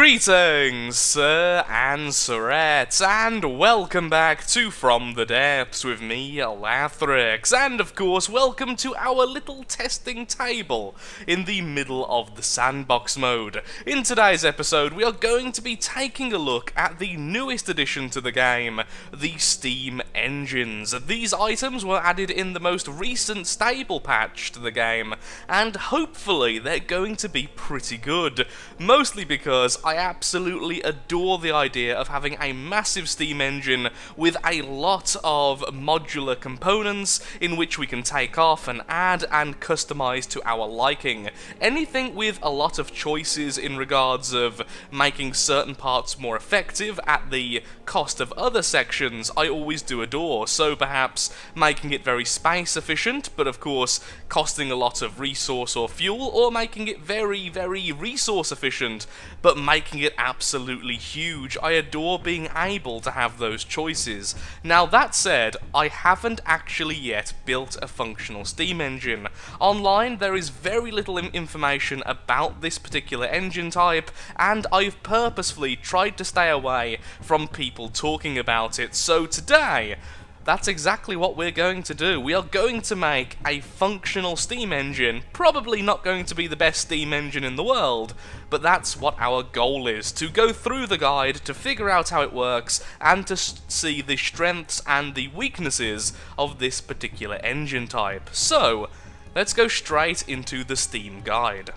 Greetings, Sir and Sirettes, and welcome back to From the Depths with me, Lathrix, and of course, welcome to our little testing table in the middle of the sandbox mode. In today's episode, we are going to be taking a look at the newest addition to the game, the Steam engines. These items were added in the most recent stable patch to the game, and hopefully they're going to be pretty good, mostly because I absolutely adore the idea of having a massive Steam engine with a lot of modular components in which we can take off and add and customize to our liking. Anything with a lot of choices in regards of making certain parts more effective at the cost of other sections, I always do adore. So perhaps making it very space efficient, but of course costing a lot of resource or fuel, or making it very, very resource efficient, but making it absolutely huge. I adore being able to have those choices. Now that said, I haven't actually yet built a functional Steam engine. Online there is very little information about this particular engine type, and I've purposefully tried to stay away from people talking about it. So today, that's exactly what we're going to do. We are going to make a functional Steam engine, probably not going to be the best Steam engine in the world, but that's what our goal is, to go through the guide, to figure out how it works, and to see the strengths and the weaknesses of this particular engine type. So, let's go straight into the Steam guide.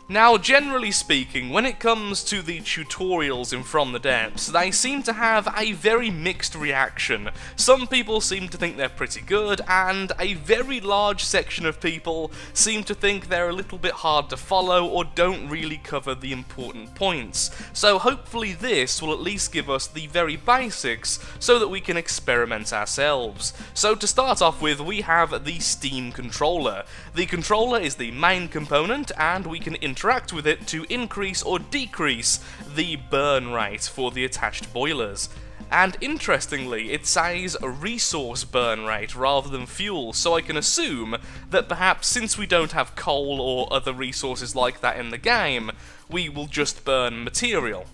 Now, generally speaking, when it comes to the tutorials in From the Depths, they seem to have a very mixed reaction. Some people seem to think they're pretty good, and a very large section of people seem to think they're a little bit hard to follow or don't really cover the important points. So hopefully this will at least give us the very basics so that we can experiment ourselves. So to start off with, we have the Steam controller. The controller is the main component, and we can interact with it to increase or decrease the burn rate for the attached boilers. And interestingly, it says resource burn rate rather than fuel, so I can assume that perhaps since we don't have coal or other resources like that in the game, we will just burn material,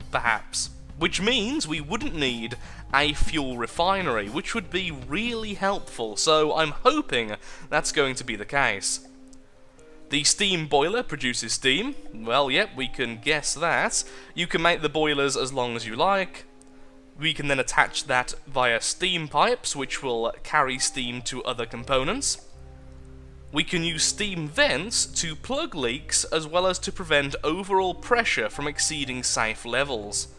perhaps. Which means we wouldn't need a fuel refinery, which would be really helpful, so I'm hoping that's going to be the case. The steam boiler produces steam. Well, yep, we can guess that. You can make the boilers as long as you like. We can then attach that via steam pipes, which will carry steam to other components. We can use steam vents to plug leaks, as well as to prevent overall pressure from exceeding safe levels.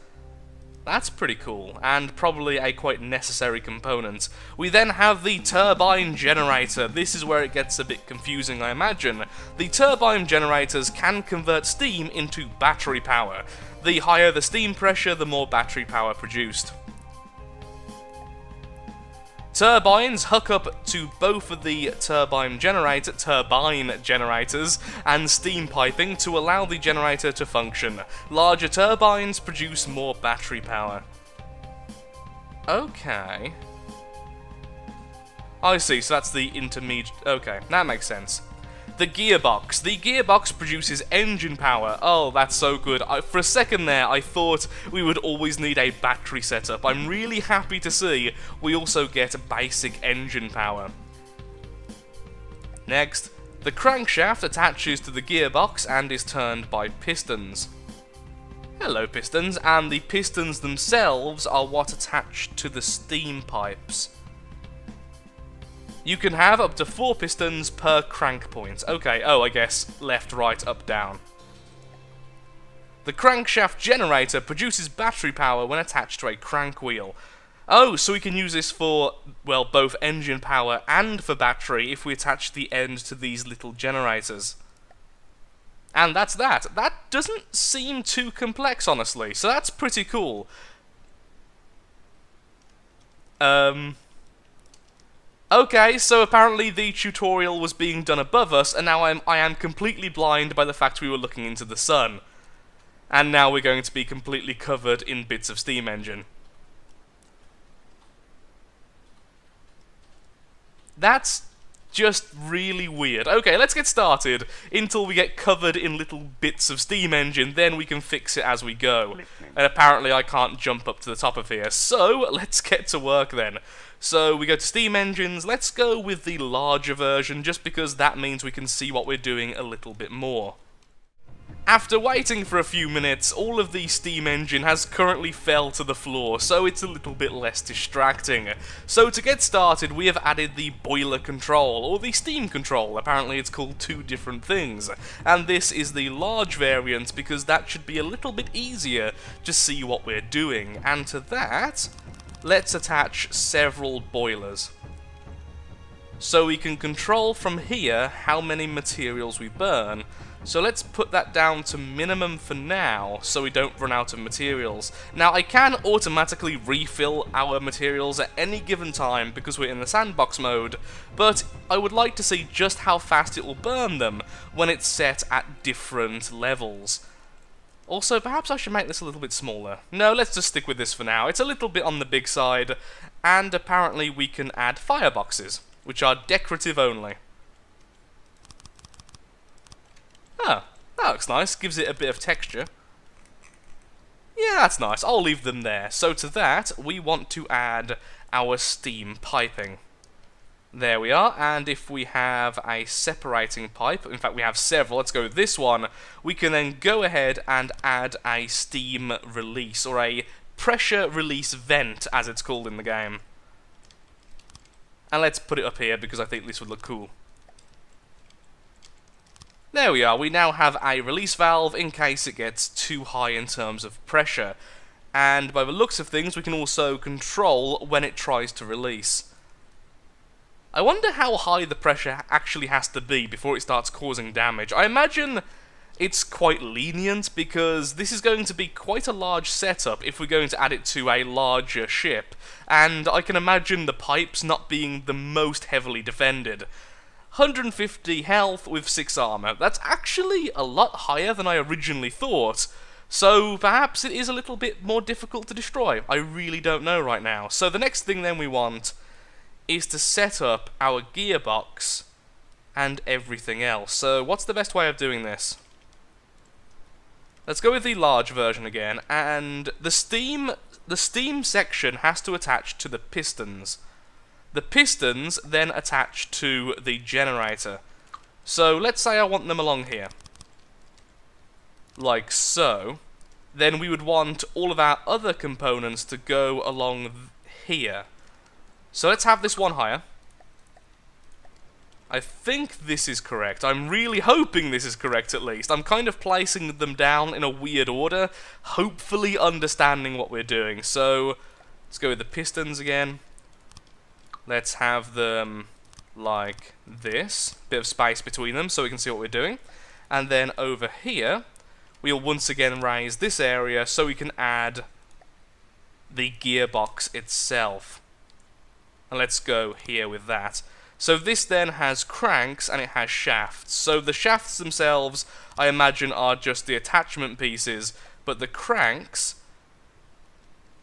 That's pretty cool, and probably a quite necessary component. We then have the turbine generator. This is where it gets a bit confusing, I imagine. The turbine generators can convert steam into battery power. The higher the steam pressure, the more battery power produced. Turbines hook up to both of the turbine generators and steam piping to allow the generator to function. Larger turbines produce more battery power. Okay. I see, so that's the intermediate. Okay, that makes sense. The gearbox. The gearbox produces engine power. Oh, that's so good. For a second there, I thought we would always need a battery setup. I'm really happy to see we also get basic engine power. Next, the crankshaft attaches to the gearbox and is turned by pistons. Hello, pistons. And the pistons themselves are what attach to the steam pipes. You can have up to 4 pistons per crank point. Okay, oh, I guess left, right, up, down. The crankshaft generator produces battery power when attached to a crank wheel. Oh, so we can use this for, well, both engine power and for battery if we attach the end to these little generators. And that's that. That doesn't seem too complex, honestly, so that's pretty cool. Okay, so apparently the tutorial was being done above us, and now I am completely blind by the fact we were looking into the sun. And now we're going to be completely covered in bits of steam engine. That's Just really weird. Okay, let's get started until we get covered in little bits of steam engine, then we can fix it as we go. And apparently I can't jump up to the top of here, so let's get to work then. So we go to steam engines, let's go with the larger version, just because that means we can see what we're doing a little bit more. After waiting for a few minutes, all of the steam engine has currently fell to the floor, so it's a little bit less distracting. So to get started, we have added the boiler control, or the steam control. Apparently it's called two different things. And this is the large variant, because that should be a little bit easier to see what we're doing. And to that, let's attach several boilers. So we can control from here how many materials we burn. So let's put that down to minimum for now, so we don't run out of materials. Now I can automatically refill our materials at any given time because we're in the sandbox mode, but I would like to see just how fast it will burn them when it's set at different levels. Also, perhaps I should make this a little bit smaller. No, let's just stick with this for now. It's a little bit on the big side, and apparently we can add fireboxes, which are decorative only. Oh, that looks nice. Gives it a bit of texture. Yeah, that's nice. I'll leave them there. So to that, we want to add our steam piping. There we are, and if we have a separating pipe, in fact we have several, let's go with this one, we can then go ahead and add a steam release, or a pressure release vent, as it's called in the game. And let's put it up here, because I think this would look cool. There we are, we now have a release valve in case it gets too high in terms of pressure. And by the looks of things, we can also control when it tries to release. I wonder how high the pressure actually has to be before it starts causing damage. I imagine it's quite lenient, because this is going to be quite a large setup if we're going to add it to a larger ship. And I can imagine the pipes not being the most heavily defended. 150 health with 6 armor. That's actually a lot higher than I originally thought. So perhaps it is a little bit more difficult to destroy. I really don't know right now. So the next thing then we want is to set up our gearbox and everything else. So what's the best way of doing this? Let's go with the large version again, and the steam section has to attach to the pistons. The pistons then attach to the generator. So let's say I want them along here. Like so. Then we would want all of our other components to go along here. So let's have this one higher. I think this is correct. I'm really hoping this is correct at least. I'm kind of placing them down in a weird order, hopefully understanding what we're doing. So let's go with the pistons again. Let's have them like this. Bit of space between them so we can see what we're doing. And then over here, we'll once again raise this area so we can add the gearbox itself. And let's go here with that. So this then has cranks and it has shafts. So the shafts themselves, I imagine, are just the attachment pieces, but the cranks...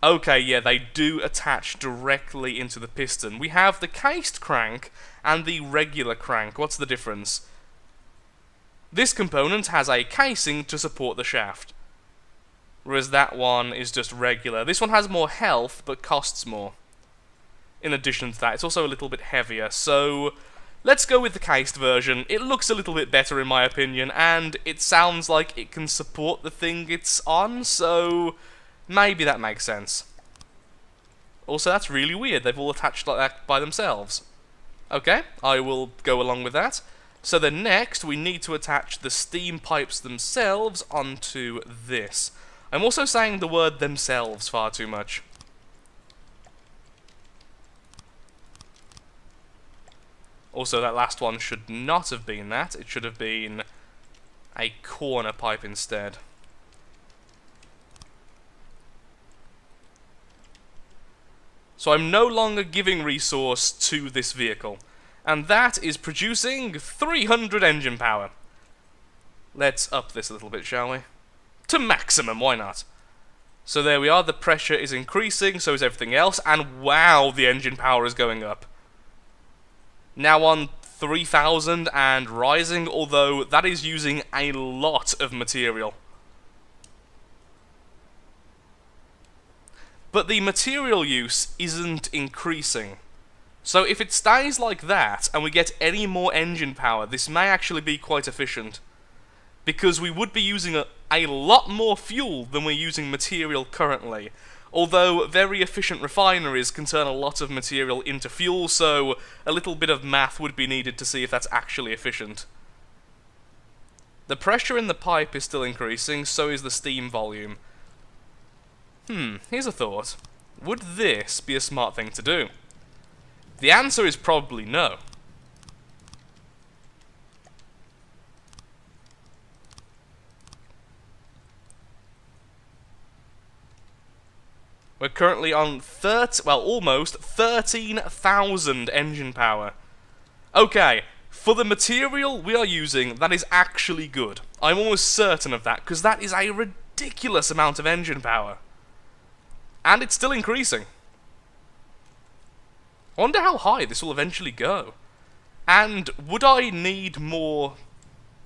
Okay, yeah, they do attach directly into the piston. We have the cased crank and the regular crank. What's the difference? This component has a casing to support the shaft, whereas that one is just regular. This one has more health, but costs more. In addition to that, it's also a little bit heavier, so let's go with the cased version. It looks a little bit better in my opinion, and it sounds like it can support the thing it's on, so maybe that makes sense. Also, that's really weird. They've all attached like that by themselves. Okay, I will go along with that. So then next, we need to attach the steam pipes themselves onto this. I'm also saying the word themselves far too much. Also, that last one should not have been that. It should have been a corner pipe instead. So I'm no longer giving resource to this vehicle. And that is producing 300 engine power. Let's up this a little bit, shall we? To maximum, why not? So there we are, the pressure is increasing, so is everything else, and wow, the engine power is going up. Now on 3,000 and rising, although that is using a lot of material. But the material use isn't increasing. So if it stays like that, and we get any more engine power, this may actually be quite efficient. Because we would be using a lot more fuel than we're using material currently. Although very efficient refineries can turn a lot of material into fuel, so a little bit of math would be needed to see if that's actually efficient. The pressure in the pipe is still increasing, so is the steam volume. Here's a thought. Would this be a smart thing to do? The answer is probably no. We're currently on almost 13,000 engine power. Okay, for the material we are using, that is actually good. I'm almost certain of that, because that is a ridiculous amount of engine power. And it's still increasing. I wonder how high this will eventually go. And would I need more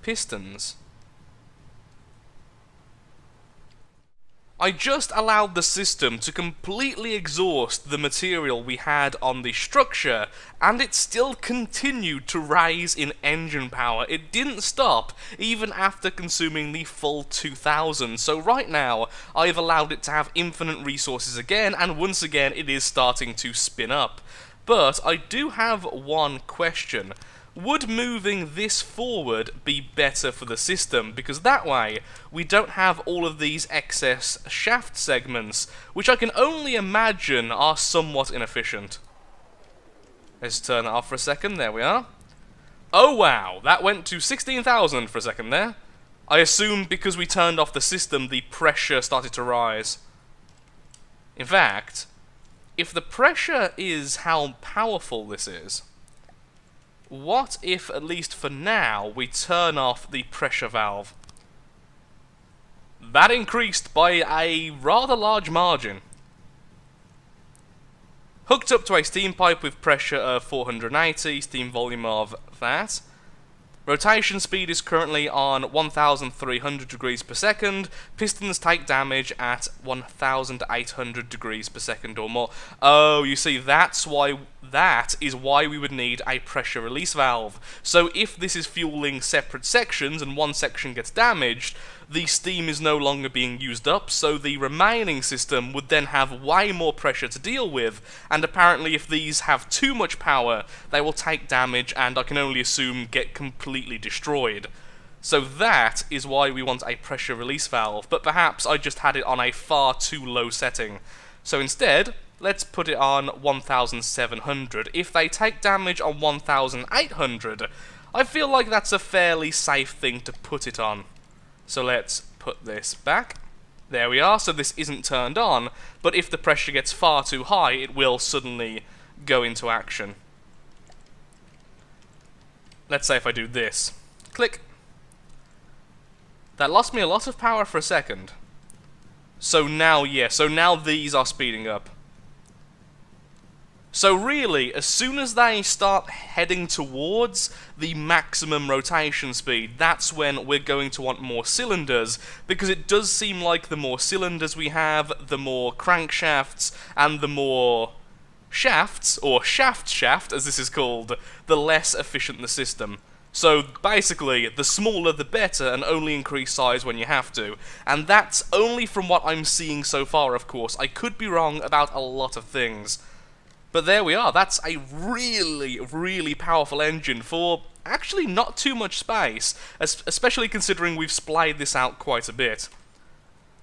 pistons? I just allowed the system to completely exhaust the material we had on the structure, and it still continued to rise in engine power. It didn't stop, even after consuming the full 2,000. So right now, I've allowed it to have infinite resources again, and once again, it is starting to spin up. But I do have one question. Would moving this forward be better for the system? Because that way, we don't have all of these excess shaft segments, which I can only imagine are somewhat inefficient. Let's turn that off for a second, there we are. Oh wow, that went to 16,000 for a second there. I assume because we turned off the system, the pressure started to rise. In fact, if the pressure is how powerful this is, what if, at least for now, we turn off the pressure valve? That increased by a rather large margin. Hooked up to a steam pipe with pressure of 480, steam volume of that. Rotation speed is currently on 1,300 degrees per second. Pistons take damage at 1,800 degrees per second or more. Oh, you see, that is why we would need a pressure release valve. So if this is fueling separate sections and one section gets damaged, the steam is no longer being used up, so the remaining system would then have way more pressure to deal with, and apparently if these have too much power, they will take damage and I can only assume get completely destroyed. So that is why we want a pressure release valve, but perhaps I just had it on a far too low setting. So instead, let's put it on 1,700. If they take damage on 1,800, I feel like that's a fairly safe thing to put it on. So let's put this back. There we are, so this isn't turned on, but if the pressure gets far too high, it will suddenly go into action. Let's say if I do this. Click. That lost me a lot of power for a second. So now, so now these are speeding up. So really, as soon as they start heading towards the maximum rotation speed, that's when we're going to want more cylinders, because it does seem like the more cylinders we have, the more crankshafts, and the more shafts, or shaft as this is called, the less efficient the system. So basically, the smaller the better, and only increase size when you have to. And that's only from what I'm seeing so far, of course. I could be wrong about a lot of things. But there we are, that's a really, really powerful engine for actually not too much space, especially considering we've splayed this out quite a bit.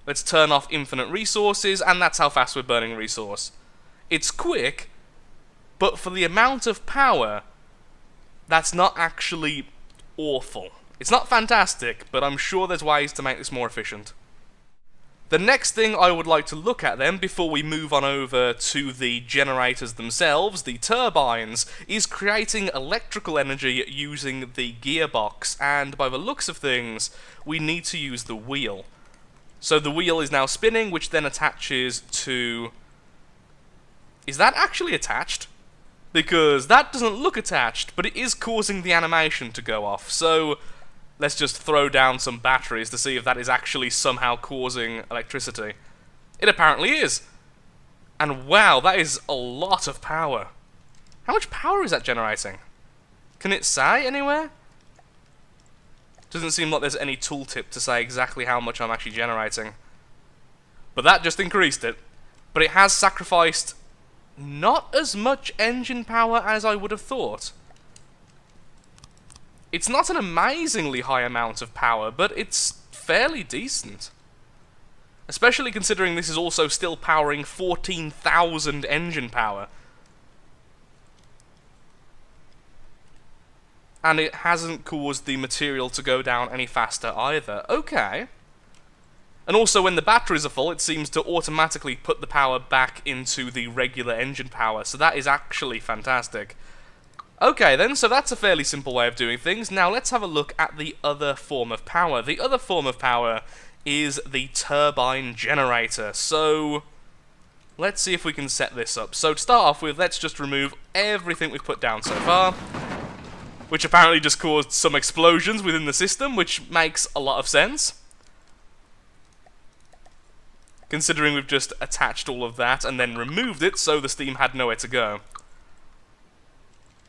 Let's turn off infinite resources, and that's how fast we're burning resource. It's quick, but for the amount of power, that's not actually awful. It's not fantastic, but I'm sure there's ways to make this more efficient. The next thing I would like to look at then, before we move on over to the generators themselves, the turbines, is creating electrical energy using the gearbox, and by the looks of things, we need to use the wheel. So the wheel is now spinning, which then attaches to... Is that actually attached? because that doesn't look attached, but it is causing the animation to go off. So let's just throw down some batteries to see if that is actually somehow causing electricity. It apparently is. And wow, that is a lot of power. How much power is that generating? Can it say anywhere? Doesn't seem like there's any tooltip to say exactly how much I'm actually generating. But that just increased it. But it has sacrificed not as much engine power as I would have thought. It's not an amazingly high amount of power, but it's fairly decent. Especially considering this is also still powering 14,000 engine power. And it hasn't caused the material to go down any faster either. Okay. And also when the batteries are full, it seems to automatically put the power back into the regular engine power. So that is actually fantastic. Okay then, so that's a fairly simple way of doing things. Now let's have a look at the other form of power. The other form of power is the turbine generator. So let's see if we can set this up. So to start off with, let's just remove everything we've put down so far, which apparently just caused some explosions within the system, which makes a lot of sense, considering we've just attached all of that and then removed it so the steam had nowhere to go.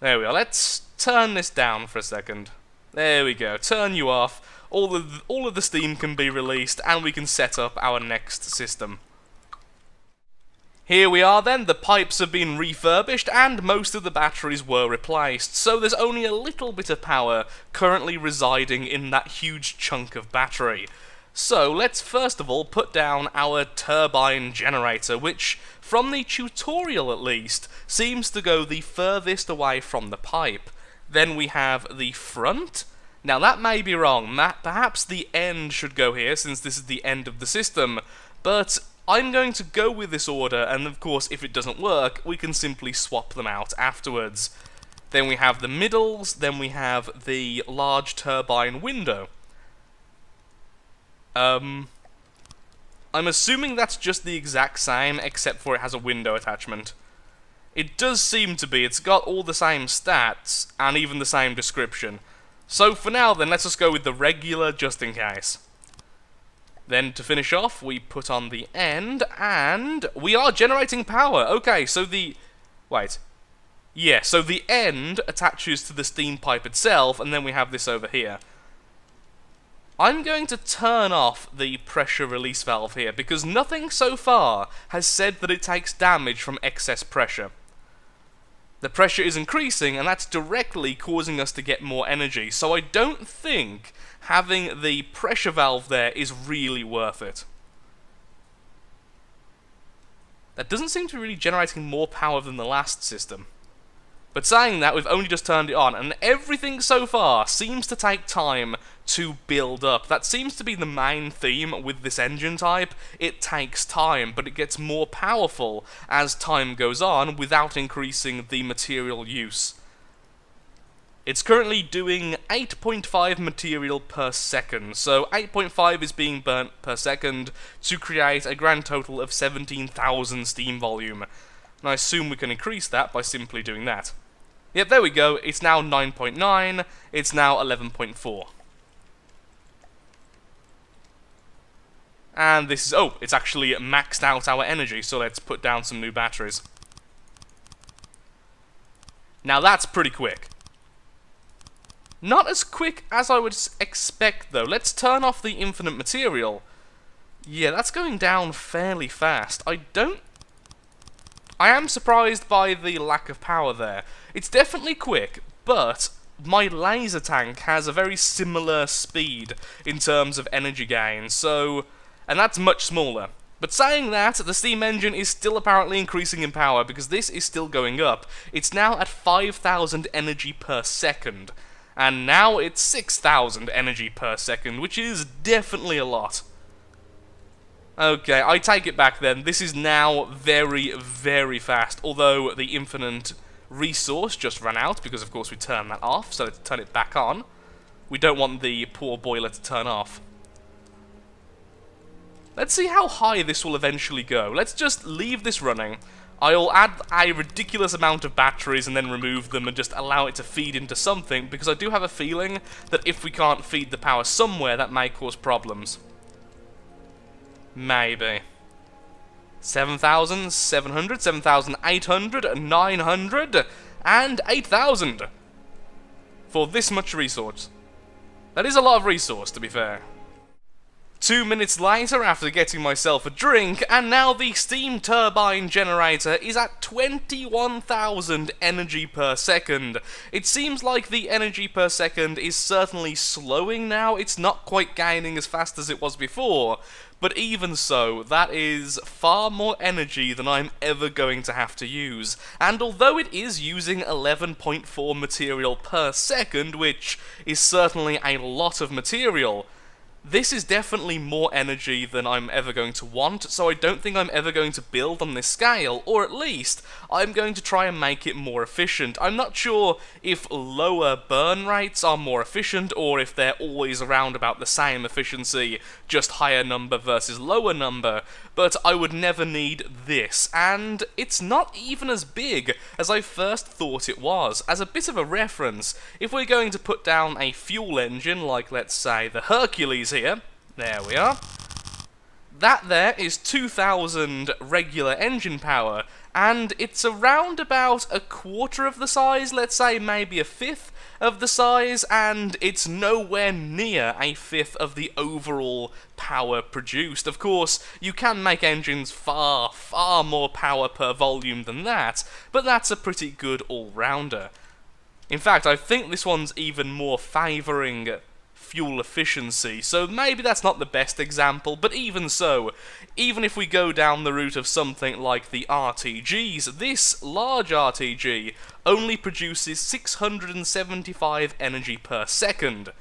There we are. Let's turn this down for a second. There we go. Turn you off. All of the steam can be released, and we can set up our next system. Here we are then. The pipes have been refurbished, and most of the batteries were replaced, so there's only a little bit of power currently residing in that huge chunk of battery. So let's first of all put down our turbine generator, which, from the tutorial at least, seems to go the furthest away from the pipe. Then we have the front. Now that may be wrong, perhaps the end should go here since this is the end of the system, but I'm going to go with this order, and of course if it doesn't work, we can simply swap them out afterwards. Then we have the middles, then we have the large turbine window. I'm assuming that's just the exact same, except for it has a window attachment. It does seem to be. It's got all the same stats, and even the same description. So for now then, let's just go with the regular, just in case. Then to finish off, we put on the end, and we are generating power. Okay, so the... wait. Yeah, so the end attaches to the steam pipe itself, and then we have this over here. I'm going to turn off the pressure release valve here, because nothing so far has said that it takes damage from excess pressure. The pressure is increasing, and that's directly causing us to get more energy, so I don't think having the pressure valve there is really worth it. That doesn't seem to be really generating more power than the last system. But saying that, we've only just turned it on, and everything so far seems to take time to build up. That seems to be the main theme with this engine type. It takes time, but it gets more powerful as time goes on without increasing the material use. It's currently doing 8.5 material per second, so 8.5 is being burnt per second to create a grand total of 17,000 steam volume. And I assume we can increase that by simply doing that. Yep, there we go. It's now 9.9. It's now 11.4. And this is... oh, it's actually maxed out our energy, so let's put down some new batteries. Now that's pretty quick. Not as quick as I would expect, though. Let's turn off the infinite material. Yeah, that's going down fairly fast. I am surprised by the lack of power there. It's definitely quick, but my laser tank has a very similar speed in terms of energy gain, so... and that's much smaller. But saying that, the steam engine is still apparently increasing in power, because this is still going up. It's now at 5,000 energy per second, and now it's 6,000 energy per second, which is definitely a lot. Okay, I take it back then. This is now very, very fast, although the infinite resource just ran out, because of course we turned that off, so let's turn it back on. We don't want the poor boiler to turn off. Let's see how high this will eventually go. Let's just leave this running. I'll add a ridiculous amount of batteries and then remove them and just allow it to feed into something, because I do have a feeling that if we can't feed the power somewhere, that may cause problems. Maybe. 7,700, 7,800, 900, and 8,000 for this much resource. That is a lot of resource, to be fair. 2 minutes later, after getting myself a drink, and now the steam turbine generator is at 21,000 energy per second. It seems like the energy per second is certainly slowing now. It's not quite gaining as fast as it was before, but even so, that is far more energy than I'm ever going to have to use. And although it is using 11.4 material per second, which is certainly a lot of material, this is definitely more energy than I'm ever going to want, so I don't think I'm ever going to build on this scale, or at least, I'm going to try and make it more efficient. I'm not sure if lower burn rates are more efficient, or if they're always around about the same efficiency, just higher number versus lower number, but I would never need this, and it's not even as big as I first thought it was. As a bit of a reference, if we're going to put down a fuel engine, like let's say the Hercules here, there we are, that there is 2,000 regular engine power, and it's around about a quarter of the size, let's say maybe a fifth of the size, and it's nowhere near a fifth of the overall power produced. Of course, you can make engines far, far more power per volume than that, but that's a pretty good all-rounder. In fact, I think this one's even more favouring fuel efficiency, so maybe that's not the best example, but even so, even if we go down the route of something like the RTGs, this large RTG only produces 675 energy per second.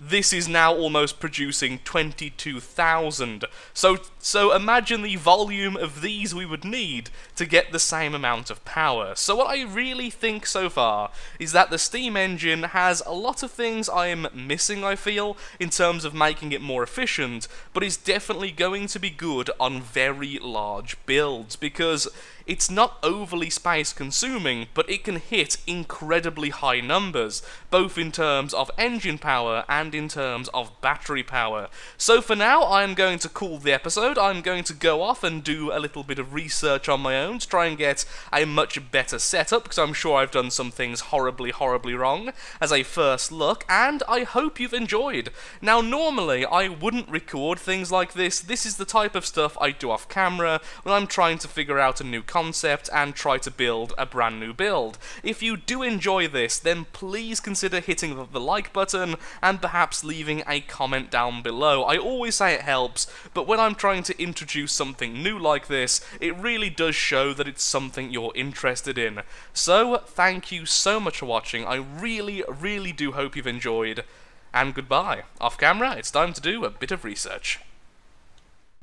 This is now almost producing 22,000. So imagine the volume of these we would need to get the same amount of power. So what I really think so far is that the steam engine has a lot of things I'm missing, I feel, in terms of making it more efficient, but is definitely going to be good on very large builds, because it's not overly space consuming, but it can hit incredibly high numbers, both in terms of engine power and in terms of battery power. So for now, I'm going to call the episode. I'm going to go off and do a little bit of research on my own to try and get a much better setup, because I'm sure I've done some things horribly, horribly wrong as a first look, and I hope you've enjoyed. Now, normally, I wouldn't record things like this. This is the type of stuff I do off camera when I'm trying to figure out a new concept and try to build a brand new build. If you do enjoy this, then please consider hitting the like button and perhaps leaving a comment down below. I always say it helps, but when I'm trying to introduce something new like this, it really does show that it's something you're interested in. So, thank you so much for watching. I really, really do hope you've enjoyed, and goodbye. Off camera, it's time to do a bit of research.